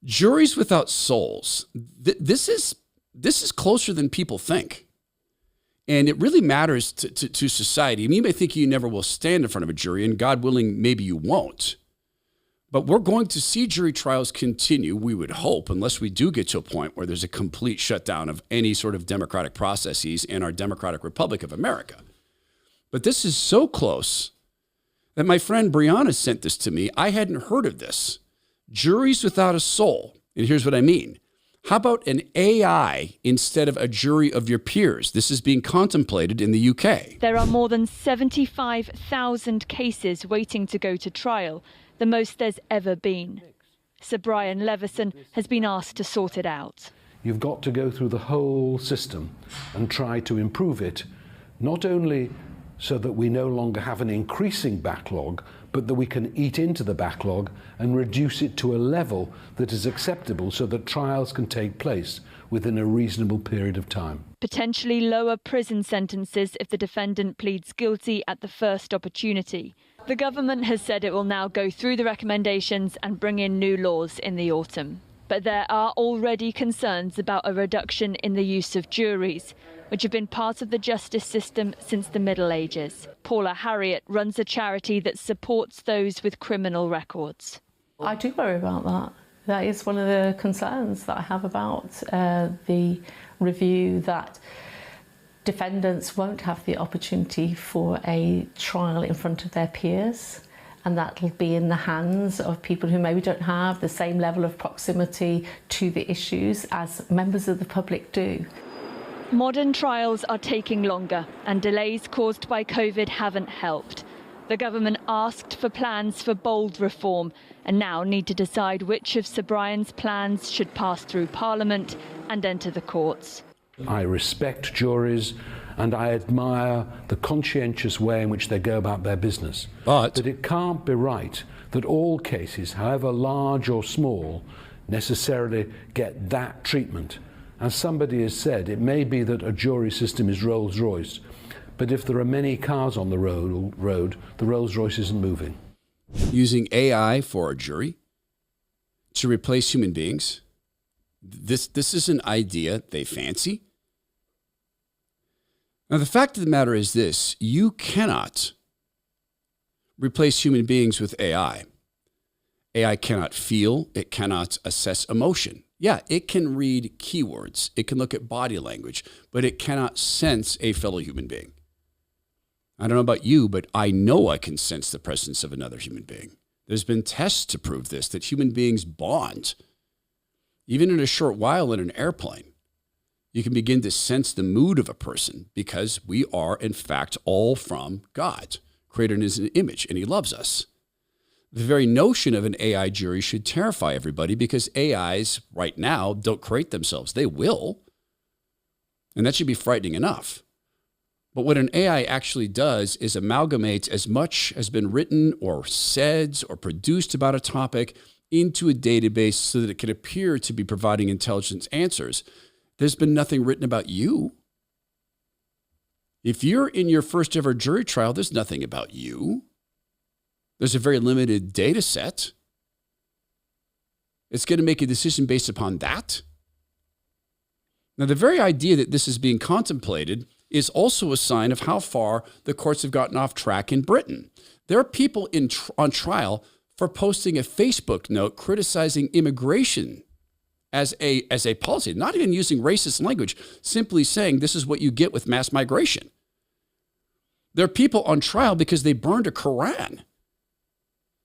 Juries without souls. This is closer than people think. And it really matters to society. I mean, you may think you never will stand in front of a jury, and God willing, maybe you won't. But we're going to see jury trials continue, we would hope, unless we do get to a point where there's a complete shutdown of any sort of democratic processes in our democratic republic of America. But this is so close that my friend Brianna sent this to me. I hadn't heard of this. Juries without a soul. And here's what I mean. How about an AI instead of a jury of your peers? This is being contemplated in the UK. There are more than 75,000 cases waiting to go to trial, the most there's ever been. Sir Brian Levison has been asked to sort it out. You've got to go through the whole system and try to improve it, not only so that we no longer have an increasing backlog, but that we can eat into the backlog and reduce it to a level that is acceptable so that trials can take place within a reasonable period of time. Potentially lower prison sentences if the defendant pleads guilty at the first opportunity. The government has said it will now go through the recommendations and bring in new laws in the autumn. But there are already concerns about a reduction in the use of juries, which have been part of the justice system since the Middle Ages. Paula Harriott runs a charity that supports those with criminal records. I do worry about that. That is one of the concerns that I have about the review, that defendants won't have the opportunity for a trial in front of their peers, and that'll be in the hands of people who maybe don't have the same level of proximity to the issues as members of the public do. Modern trials are taking longer, and delays caused by COVID haven't helped. The government asked for plans for bold reform and now need to decide which of Sir Brian's plans should pass through Parliament and enter the courts. I respect juries and I admire the conscientious way in which they go about their business. But it can't be right that all cases, however large or small, necessarily get that treatment. As somebody has said, it may be that a jury system is Rolls-Royce, but if there are many cars on the road, the Rolls-Royce isn't moving. Using AI for a jury to replace human beings, this is an idea they fancy. Now, the fact of the matter is this: you cannot replace human beings with AI. AI cannot feel, it cannot assess emotion. Yeah, it can read keywords, it can look at body language, but it cannot sense a fellow human being. I don't know about you, but I know I can sense the presence of another human being. There's been tests to prove this, that human beings bond. Even in a short while in an airplane, you can begin to sense the mood of a person because we are, in fact, all from God, created in his image, and he loves us. The very notion of an AI jury should terrify everybody because AIs right now don't create themselves. They will. And that should be frightening enough. But what an AI actually does is amalgamates as much has been written or said or produced about a topic into a database so that it can appear to be providing intelligent answers. There's been nothing written about you. If you're in your first ever jury trial, there's nothing about you. There's a very limited data set. It's going to make a decision based upon that. Now, the very idea that this is being contemplated is also a sign of how far the courts have gotten off track in Britain. There are people on trial for posting a Facebook note criticizing immigration as a policy, not even using racist language, simply saying this is what you get with mass migration. There are people on trial because they burned a Quran.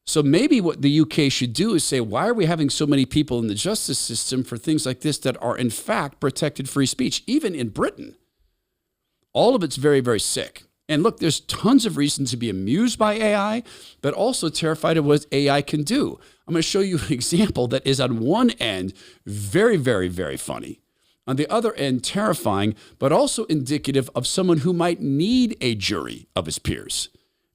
So maybe what the UK should do is say, why are we having so many people in the justice system for things like this that are in fact protected free speech, even in Britain? All of it's very, very sick. And look, there's tons of reasons to be amused by AI, but also terrified of what AI can do. I'm going to show you an example that is on one end very, very, very funny. On the other end, terrifying, but also indicative of someone who might need a jury of his peers.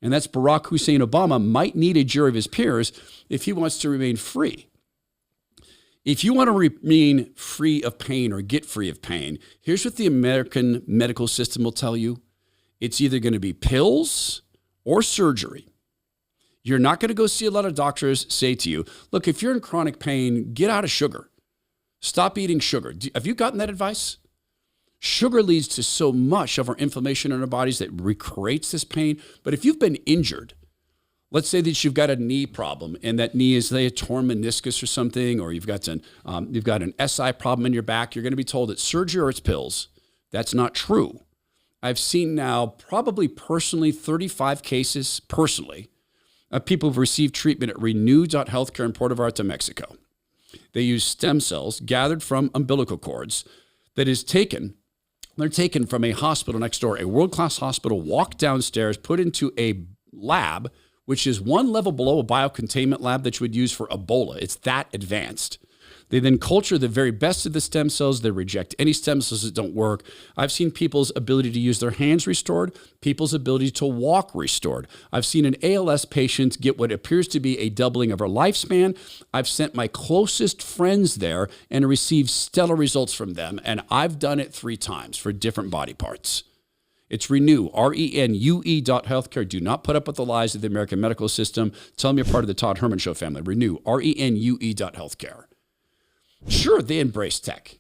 And that's Barack Hussein Obama might need a jury of his peers if he wants to remain free. If you want to remain free of pain or get free of pain, here's what the American medical system will tell you. It's either going to be pills or surgery. You're not going to go see a lot of doctors say to you, look, if you're in chronic pain, get out of sugar. Stop eating sugar. Have you gotten that advice? Sugar leads to so much of our inflammation in our bodies that recreates this pain. But if you've been injured, let's say that you've got a knee problem and that knee is a torn meniscus or something, or you've got an SI problem in your back, you're going to be told it's surgery or it's pills. That's not true. I've seen now probably personally 35 cases personally of people who've received treatment at Renew.Healthcare in Puerto Vallarta, Mexico. They use stem cells gathered from umbilical cords that is taken. They're taken from a hospital next door, a world-class hospital, walked downstairs, put into a lab, which is one level below a biocontainment lab that you would use for Ebola. It's that advanced. They then culture the very best of the stem cells. They reject any stem cells that don't work. I've seen people's ability to use their hands restored, people's ability to walk restored. I've seen an ALS patient get what appears to be a doubling of her lifespan. I've sent my closest friends there and received stellar results from them. And I've done it 3 times for different body parts. It's Renew, RENUE.Healthcare. Do not put up with the lies of the American medical system. Tell them you're part of the Todd Herman Show family. Renew, RENUE.Healthcare. Sure, they embrace tech,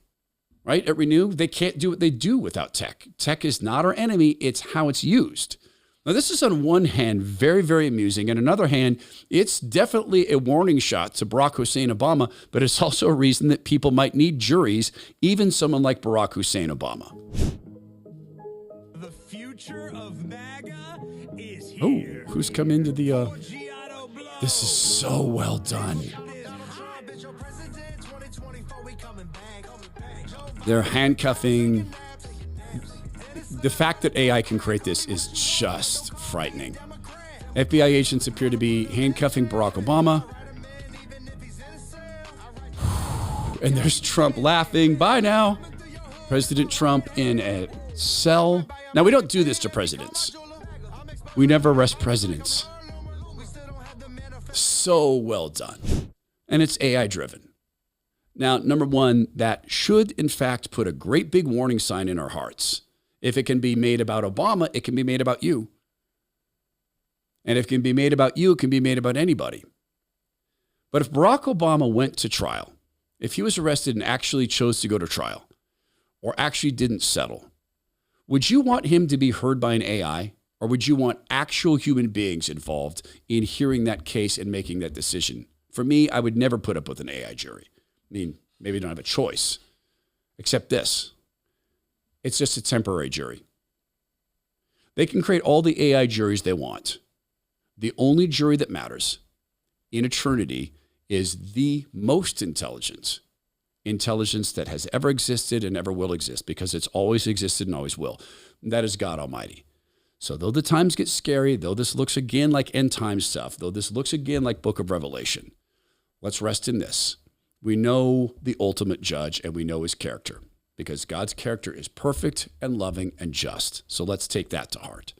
right? At Renew, they can't do what they do without tech. Tech is not our enemy. It's how it's used. Now, this is on one hand very, very amusing. On another hand, it's definitely a warning shot to Barack Hussein Obama, but it's also a reason that people might need juries, even someone like Barack Hussein Obama. The future of MAGA is here. Oh, who's come into the... This is so well done. They're handcuffing. The fact that AI can create this is just frightening. FBI agents appear to be handcuffing Barack Obama. And there's Trump laughing. Bye now. President Trump in a cell. Now, we don't do this to presidents. We never arrest presidents. So well done. And it's AI driven. Now, number one, that should, in fact, put a great big warning sign in our hearts. If it can be made about Obama, it can be made about you. And if it can be made about you, it can be made about anybody. But if Barack Obama went to trial, if he was arrested and actually chose to go to trial, or actually didn't settle, would you want him to be heard by an AI? Or would you want actual human beings involved in hearing that case and making that decision? For me, I would never put up with an AI jury. I mean, maybe you don't have a choice, except this. It's just a temporary jury. They can create all the AI juries they want. The only jury that matters in eternity is the most intelligence that has ever existed and ever will exist, because it's always existed and always will. And that is God Almighty. So though the times get scary, though this looks again like end time stuff, though this looks again like Book of Revelation, let's rest in this. We know the ultimate judge and we know his character, because God's character is perfect and loving and just. So let's take that to heart.